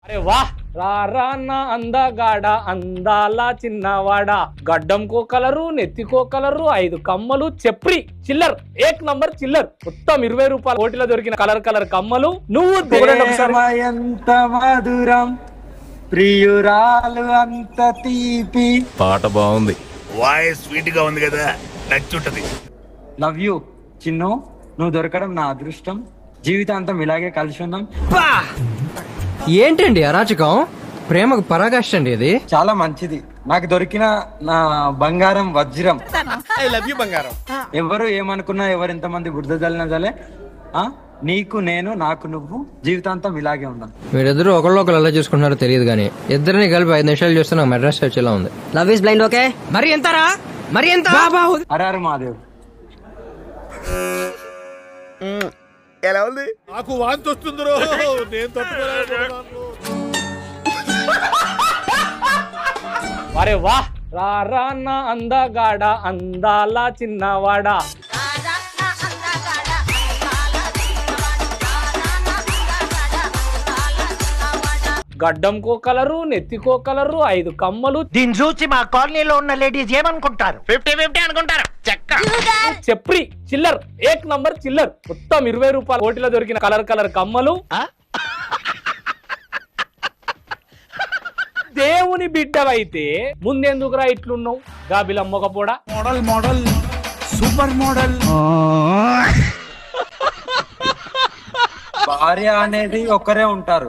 అరే వాహ్ రానా అందగాడ అందాల చిన్నవాడ గడ్డంకో కలరు నెత్తికో కలరు 5 కమ్మలు చెప్రి చిల్లర్ ఏక్ నంబర్ చిల్లర్ మొత్తం 20 రూపాయల కోటిలో దొరికిన కలర్ కమ్మలు నువ్వు ఎంత మధురం ప్రియురాలు అంత తీపి. పాట బాగుంది, వాయిస్ స్వీట్ గా ఉంది కదా, నచ్చుంటది. లవ్ యూ చిన్ను, నువ్వు దొరకడం నా అదృష్టం, జీవితాంతం ఇలాగే కలిసి ఉన్నాం. ఏంటండి అరాచకం? ప్రేమకు పరాకాష్ట అండి ఇది. చాలా మంచిది, నాకు దొరికిన నా బంగారం వజ్రం. ఐ లవ్ యూ బంగారం. ఎవరు ఏమనుకున్నా, ఎవరు ఎంతమంది బురద జల్లినా జలే, నీకు నేను నాకు నువ్వు జీవితాంతం ఇలాగే ఉన్నాం. మీరిద్దరు ఒకళ్ళు ఎలా చూసుకుంటున్నారో తెలియదు కానీ ఇద్దరిని కలిపి 5 నిమిషాలు చూస్తే నాకు మెడ్రాస్ వచ్చేలా ఉంది. Love is blind. ఓకే మరి ఎంతరా? మరి ఎంత? హరహర మహాదేవ్. ఎలా ఉంది? నాకు వాంతి వస్తుంది రో, నేను తట్టుకోలేకపోతున్నాను. అరే వాహ్ రానా అందగాడ అందాల చిన్నవాడ గడ్డంకో కలరు నెత్తికో కలరు 5 కమ్మలు. దీన్ని చూసి మా కాలనీలో ఉన్న లేడీస్ ఏమనుకుంటారు? 50-50 అనుకుంటారు. చెక్క చెప్రి చిల్లర్ ఏక్ నంబర్ చిల్లర్ మొత్తం 20 రూపాయల కోటిలో దొరికిన కలర్ కమ్మలు. దేవుని బిడ్డవైతే ముందెందుకురా ఇట్లున్నావు గాబిలం మొగపోడా? Model super model. భార్య అనేది ఒక్కరే ఉంటారు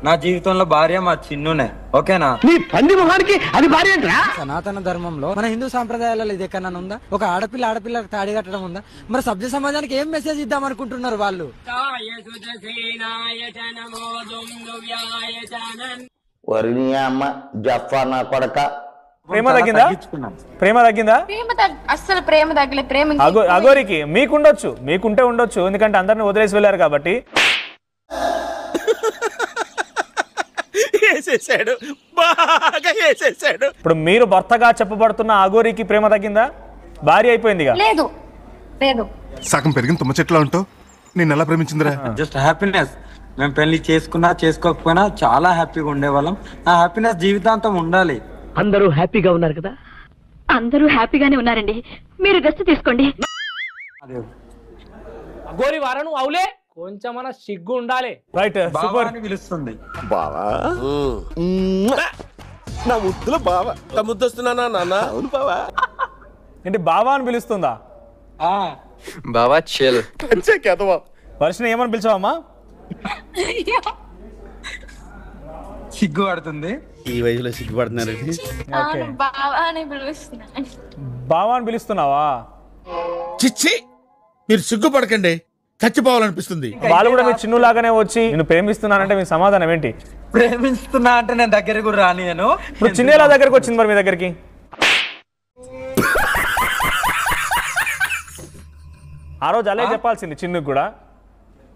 నా జీవితంలో, భార్య మా చిన్నునే. ఓకేనా? నీ పంది మొహానికి అది భార్య ఏంట్రా? సనాతన ధర్మంలో మన హిందూ సాంప్రదాయాలలో ఇది ఎక్కడన్నా ఉందా? ఒక ఆడపిల్లకి తాడి కట్టడం ఉందా? మరి సభ్య సమాజానికి ఏం మెసేజ్ ఇద్దాం అనుకుంటున్నారు వాళ్ళు? అమ్మ జఫా నా కొడక. ప్రేమ తగ్గిందా? అస్సలు ప్రేమ తగ్గలే. ప్రేమ అగోరికి మీకుండొచ్చు, మీకుంటే ఉండొచ్చు, ఎందుకంటే అందరిని వదిలేసి వెళ్ళారు కాబట్టి. బాగా వేసేసాడు. ఇప్పుడు మీరు భర్తగా చెప్పబడుతున్న అగోరికి ప్రేమ తగ్గిందా? భార్య అయిపోయింది. లేదు లేదు, సగం పెరిగిన తుమ్మ చెట్లా ఉంటావు. నేను ఎలా ప్రేమించిందిరా? Just happiness. మేము పెళ్లి చేసుకున్నా చేసుకోకపోయినా చాలా హ్యాపీగా ఉండేవాళ్ళం. ఆ హ్యాపీనెస్ జీవితాంతం ఉండాలి. అందరూ హ్యాపీగా ఉన్నారు కదా? అందరూ హ్యాపీగానే ఉన్నారండి. మీరు రెస్ట్ తీసుకోండి. అగోరి వారను అవులే కొంచెం మన సిగ్గు ఉండాలి. రైట్ సూపర్ అని పిలుస్తుంది. బావా నా ముద్దులో బావా. ముద్దొస్తున్నానా నాన్న? అవును బావా. ఏంటి బావా అని పిలుస్తుందా? బావా చిల్. వర్షం ఏమని పిలిచావమ్మా? సిగ్గు పడుతుంది. ఈ వయసులో సిగ్గుపడుతున్నారండి. బావా అని పిలుస్తున్నాను. బావా అని పిలుస్తున్నావా? చిచ్చి, మీరు సిగ్గుపడకండి, చచ్చిపోవాలనిపిస్తుంది. వాళ్ళు కూడా మీ చిన్ను లాగానే వచ్చి నేను ప్రేమిస్తున్నానంటే మీ సమాధానం ఏంటి? ప్రేమిస్తున్నా అంటే నేను దగ్గర కూడా రానియను. ఇప్పుడు చిన్నేలా దగ్గరకు వచ్చింది మరి మీ దగ్గరికి? ఆ రోజు అలాగే చెప్పాల్సింది చిన్నుకు కూడా.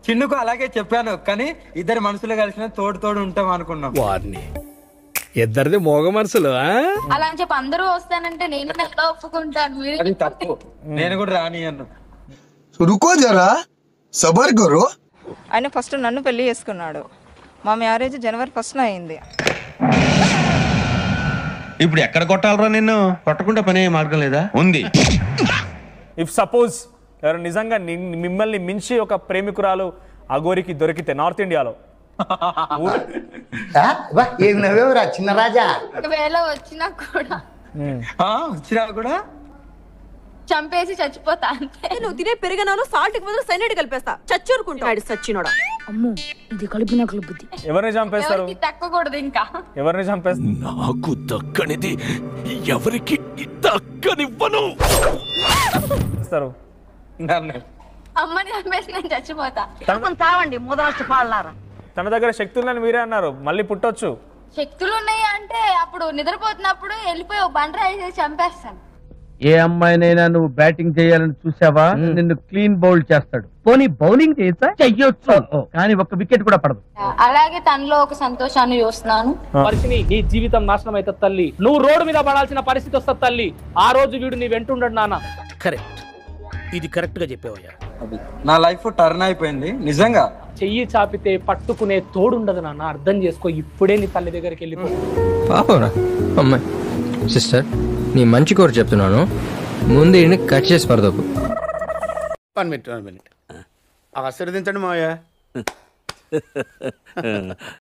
చిన్నుకు అలాగే చెప్పాను, కానీ ఇద్దరు మనుషులు కలిసిన తోడు ఉంటాం అనుకున్నాం. వారిని ఇద్దరిది మోగ మనసులు. అలా అని చెప్పి అందరూ వస్తానంటే నేను ఎలా ఒప్పుకుంటాను? అది తప్పు, నేను కూడా రానియను. రుకో జరా సబర్ కరో. ఆయన ఫస్ట్ నన్ను పెళ్లి చేసుకున్నాడు. మా మ్యారేజ్ జనవరి 1st అయింది. ఇప్పుడు ఎక్కడ కొట్టాలరా నిన్ను? కొట్టకుండా పనే మార్గం లేదా? ఉంది. ఇఫ్ సపోజ్ ఎవరు నిజంగా మిమ్మల్ని మించి ఒక ప్రేమికురాలు అగోరికి దొరికితే నార్త్ ఇండియాలో చిన్న రాజా ఒకవేళ వచ్చినా కూడా చంపేసి చచ్చిపోతా అంతే. నువ్వు తినే పెరిగినాను సాల్ట్ కి బదులు సైనైడ్ కలిపేస్తా. చచ్చూరుకుంటాడు సచ్చినోడా. అమ్మో ఇది కలిపిన బుద్ధి. ఎవరిని చంపేస్తారు? తక్కకూడదు ఇంకా. ఎవరిని చంపేస్తారు? నాకు దక్కనిది ఎవరికి దక్కనివ్వను. అమ్మని చంపేసి నేను చచ్చిపోతా. తావండి ముదాష్ట పాడలారా. తన దగ్గర శక్తులని మీరే అన్నారు, మళ్ళీ పుట్టొచ్చు. శక్తులు ఉన్నాయి అంటే అప్పుడు నిద్రపోతున్నప్పుడు వెళ్ళిపోయి బండరాయి చేసి చంపేస్తాను. ఏ అమ్మాయినైనా నువ్వు బ్యాటింగ్ చేయాలని చూసావా, నిన్ను క్లీన్ బౌల్ చేస్తాడు. పోనీ బౌలింగ్ చేస్తా చెయ్యొచ్చు, కానీ ఒక్క వికెట్ కూడా పడదు. అలాగే తనలో ఒక సంతోషాన్ని చూస్తున్నాను. పరిస్థితి నీ జీవితం నాశనం అవుతుంది తల్లి. నువ్వు రోడ్డు మీద పడాల్సిన పరిస్థితి వస్తుంది తల్లి. ఆ రోజు వీడు నీ వెంటుండడు నాన్న. కరెక్ట్. ఇది కరెక్ట్ గా చెప్పావయ్యా. నా లైఫ్ టర్న్ అయిపోయింది నిజంగా. చెయ్యి చాపితే పట్టుకునే తోడుండదు నాన్న, అర్థం చేసుకో. ఇప్పుడే నీ తల్లి దగ్గరికి వెళ్ళిపో. పాపరా అమ్మాయి. సిస్టర్, నీ మంచి కోరు చెప్తున్నాను, ముందు ఈయన్ని కట్ చేసి పడదోపు. 1 minute. ఆశీర్వదించండి మావయ్య.